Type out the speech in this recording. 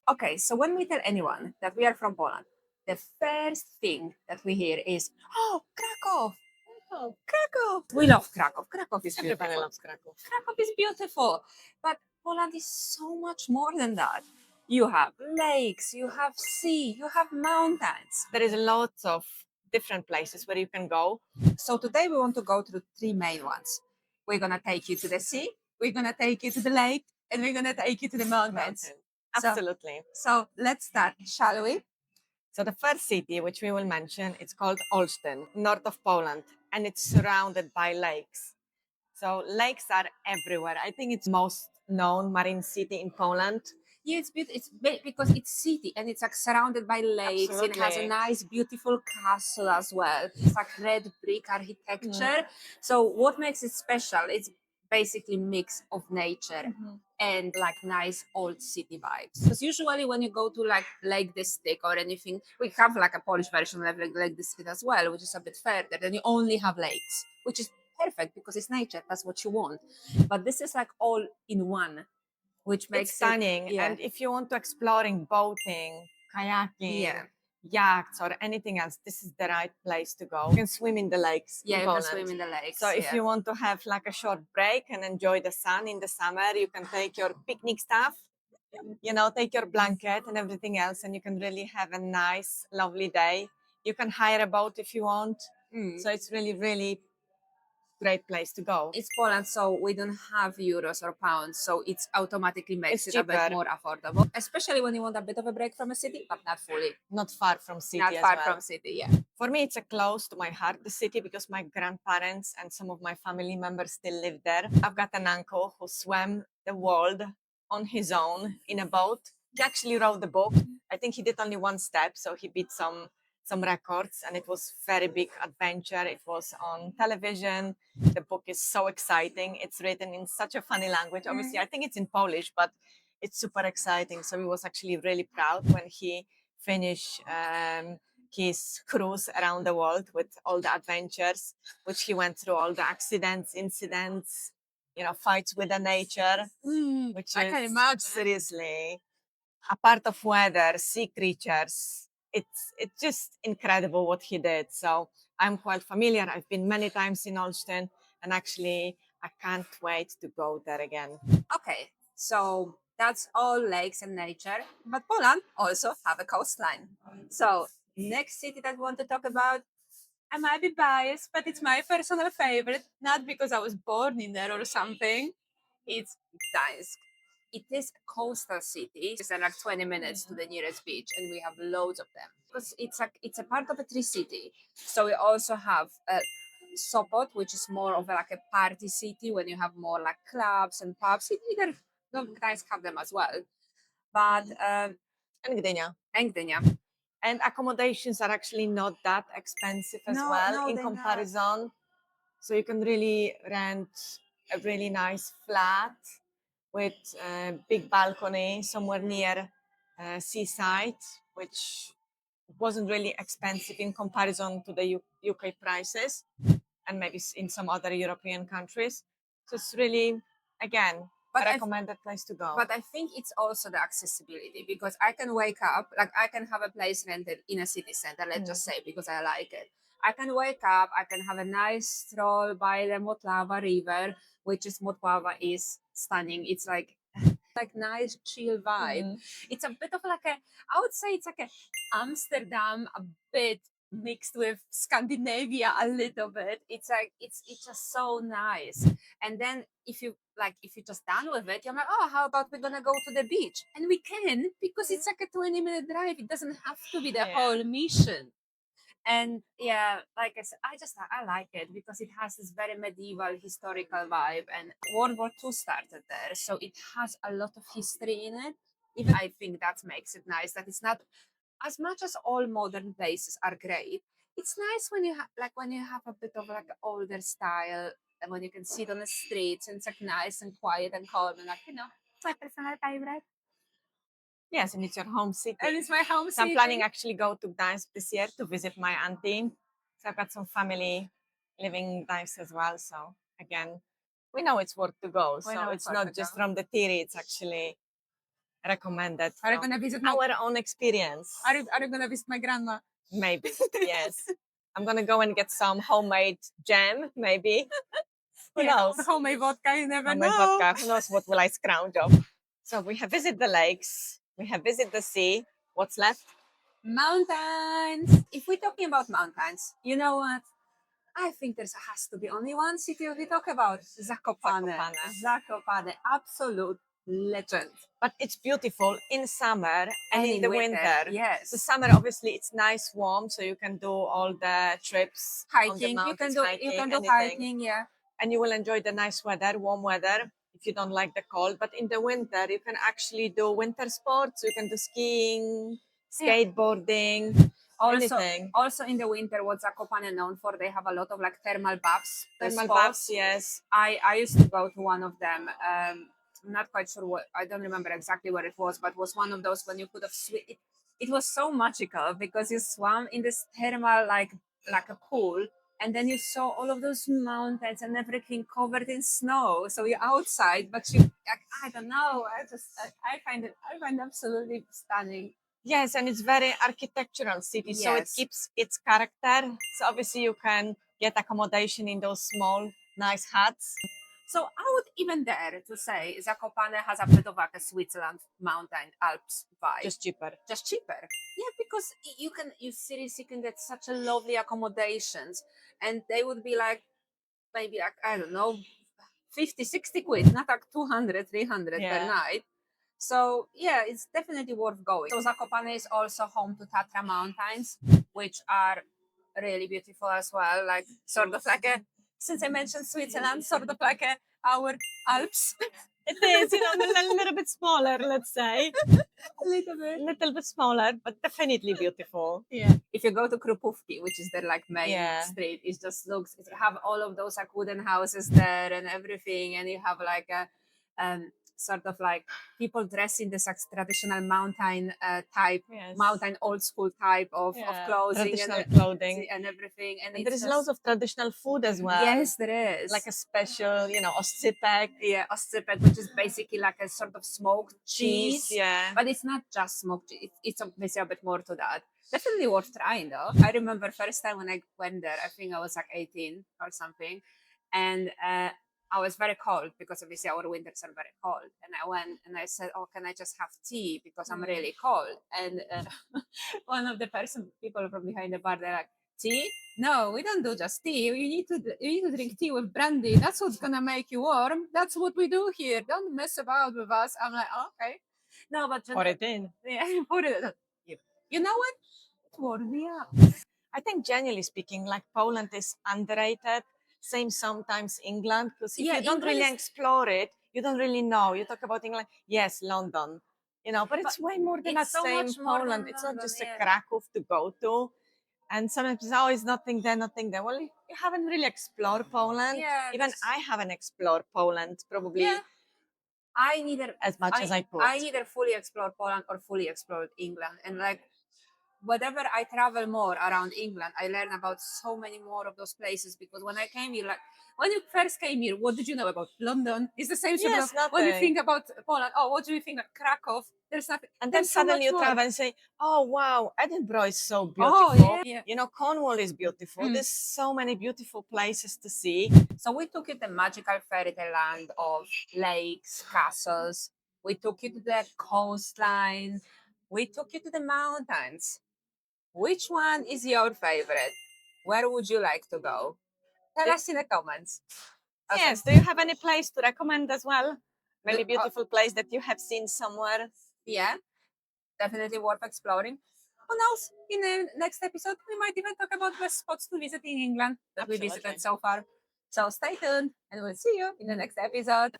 Okay, so when we tell anyone that we are from Poland, the first thing that we hear is, "Oh, Krakow, Krakow." We love Krakow. Krakow is Everybody beautiful. loves Kraków. Krakow is beautiful, but Poland is so much more than that. You have lakes, you have sea, you have mountains. There is lots of different places where you can go. So today we want to go to 3 main ones. We're gonna take you to the sea, we're gonna take you to the lake, and we're gonna take you to the mountains. Mountain. Absolutely. So let's start, shall we? So the first city, which we will mention, it's called Olsztyn, north of Poland, and it's surrounded by lakes. So lakes are everywhere. I think it's most known marine city in Poland. Yeah, it's beautiful. Because it's city and it's like surrounded by lakes. It has a Absolutely. nice, beautiful castle as well. It's like red brick architecture. So what makes it special? It's basically mix of nature and like nice old city vibes. Because usually when you go to like Lake District or anything, we have like a Polish version of Lake District as well, which is a bit further. Then you only have lakes, which is perfect because it's nature. That's what you want. But this is like all in one, which makes It's stunning. it, yeah. And if you want to exploring boating, kayaking, Yeah. yachts, or anything else, this is the right place to go. You can swim in the lakes. Yeah, in you can Poland. swim in the lakes. So if you want to have like a short break and enjoy the sun in the summer, you can take your picnic stuff, take your blanket and everything else, and you can really have a nice, lovely day. You can hire a boat if you want. So it's really, really great place to go. It's Poland, so we don't have euros or pounds, so it's automatically makes It's it a bit cheaper. more affordable, especially when you want a bit of a break from a city, but not fully. Not far from city Not as far well. from city, yeah. For me, it's a close to my heart, the city, because my grandparents and some of my family members still live there. I've got an uncle who swam the world on his own in a boat. He actually wrote the book. I think he did only one step, so he beat some records, and it was very big adventure. It was on television. The book is so exciting. It's written in such a funny language. Obviously, I think it's in Polish, but it's super exciting. So he was actually really proud when he finished his cruise around the world with all the adventures, which he went through, all the accidents, incidents, fights with the nature, which I is can imagine. seriously a part of weather, sea creatures. It's just incredible what he did. So I'm quite familiar. I've been many times in Olsztyn, and actually I can't wait to go there again. Okay, so that's all lakes and nature, but Poland also have a coastline. So next city that we want to talk about, I might be biased, but it's my personal favorite, not because I was born in there or something. It's Gdańsk. It is a coastal city. It's like 20 minutes to the nearest beach, and we have loads of them. Because it's a part of a Tricity. So we also have Sopot, which is more of like a party city when you have more like clubs and pubs. Either no, Gdańsk have them as well. But And Gdynia. and Gdynia. And accommodations are actually not that expensive as No, well no, in they're not. comparison. So you can really rent a really nice flat with a big balcony somewhere near seaside, which wasn't really expensive in comparison to the UK prices and maybe in some other European countries. So it's really, again, a recommended place to go. But I think it's also the accessibility, because I can wake up, like I can have a place rented in a city center, let's just say, because I like it. I can wake up, I can have a nice stroll by the Motlava River, which is Motlava is stunning. It's like nice chill vibe. It's a bit of like I would say it's like a Amsterdam a bit mixed with Scandinavia a little bit. It's like it's just so nice. And then if you're just done with it, you're like, oh, how about we're gonna go to the beach? And we can, because it's like a 20-minute drive. It doesn't have to be the whole mission. And yeah, like I said, I like it because it has this very medieval historical vibe, and World War II started there, so it has a lot of history in it. Even I think that makes it nice that it's not as much as all modern places are great. It's nice when you when you have a bit of like older style, and when you can sit on the streets and it's like nice and quiet and calm, and it's my personal favorite. Yes, and it's your home city. And it's my home So city. I'm planning actually go to Gdańsk this year to visit my auntie. So I've got some family living in Gdańsk as well. So again, we know it's worth to go. So it's not just from the theory, it's actually recommended Are you from gonna visit our own experience. Are you gonna visit my grandma? Maybe, yes. I'm gonna go and get some homemade jam, maybe. Who knows? Or homemade vodka, you never Homemade know. vodka. Who knows what will I scrounge up? So we have visited the lakes. We have visited the sea. What's left? Mountains. If we're talking about mountains, you know what? I think there has to be only one city we talk about. Zakopane. Zakopane. Absolute legend. But it's beautiful in summer and in the winter. Yes. The summer, obviously, it's nice, warm, so you can do all the trips on the Hiking. mountains, You can do anything. hiking, yeah. And you will enjoy the nice weather, warm weather, if you don't like the cold. But in the winter, you can actually do winter sports. You can do skiing, skateboarding, anything. Also in the winter, what's Zakopane known for? They have a lot of like thermal baths. Thermal baths, yes. I used to go to one of them. I'm not quite sure what, I don't remember exactly where it was, but it was one of those when you could have it was so magical because you swam in this thermal like a pool, and then you saw all of those mountains and everything covered in snow. So you're outside, but I don't know. I find it absolutely stunning. Yes, and it's very architectural city, so it keeps its character. So obviously you can get accommodation in those small, nice huts. So I would even dare to say Zakopane has a bit of like a Switzerland mountain Alps vibe. Just cheaper. Yeah, because you seriously can get such a lovely accommodations, and they would be like maybe like, I don't know, 50, 60 quid, not like 200, 300 per night. So yeah, it's definitely worth going. So Zakopane is also home to Tatra Mountains, which are really beautiful as well. Like sort of like since I mentioned Switzerland, sort of like our Alps. It is, a little bit smaller, let's say. A little bit smaller, but definitely beautiful. Yeah. If you go to Krupówki, which is their like main street, it just looks. It have all of those like wooden houses there and everything, and you have like a sort of like people dressed in this like traditional mountain type, mountain old school type of clothing, traditional clothing and everything. And there is loads of traditional food as well. Yes, there is. Like a special, Olsztyn. Yeah, Olsztyn, which is basically like a sort of smoked cheese. Yeah. But it's not just smoked cheese. It's obviously a bit more to that. Definitely worth trying though. I remember first time when I went there, I think I was like 18 or something. And I was very cold because obviously our winters are very cold. And I went and I said, "Oh, can I just have tea because I'm really cold?" And one of the people from behind the bar, they're like, "Tea? No, we don't do just tea. You need to drink tea with brandy. That's what's gonna make you warm. That's what we do here. Don't mess about with us." I'm like, oh, "Okay, no, but pour it in." Yeah, put it. You know what? It wore me up. I think generally speaking, like Poland is underrated. Same sometimes England, because if you don't really explore it, you don't really know. You talk about England, yes, London, but it's way more than that. Same Poland. It's not just a Kraków to go to. And sometimes, it's nothing there, nothing there. Well, you haven't really explored Poland. Yeah, even I haven't explored Poland, probably. Yeah. I neither as much as I could. I neither fully explored Poland or fully explored England. And like whenever I travel more around England, I learn about so many more of those places, because when I came here, like when you first came here, what did you know about London? It's the same sort of when you think about Poland. Oh, what do you think of Krakow? There's nothing. And then suddenly you travel and say, "Oh wow, Edinburgh is so beautiful." Oh, yeah. Cornwall is beautiful. There's so many beautiful places to see. So we took you to the magical fairy tale land of lakes, castles. We took you to the coastline. We took you to the mountains. Which one is your favorite? Where would you like to go? Tell us in the comments. Okay. Yes, do you have any place to recommend as well? Maybe beautiful place that you have seen somewhere? Yeah, definitely worth exploring. Who knows? In the next episode, we might even talk about best spots to visit in England that we visited so far. So stay tuned, and we'll see you in the next episode.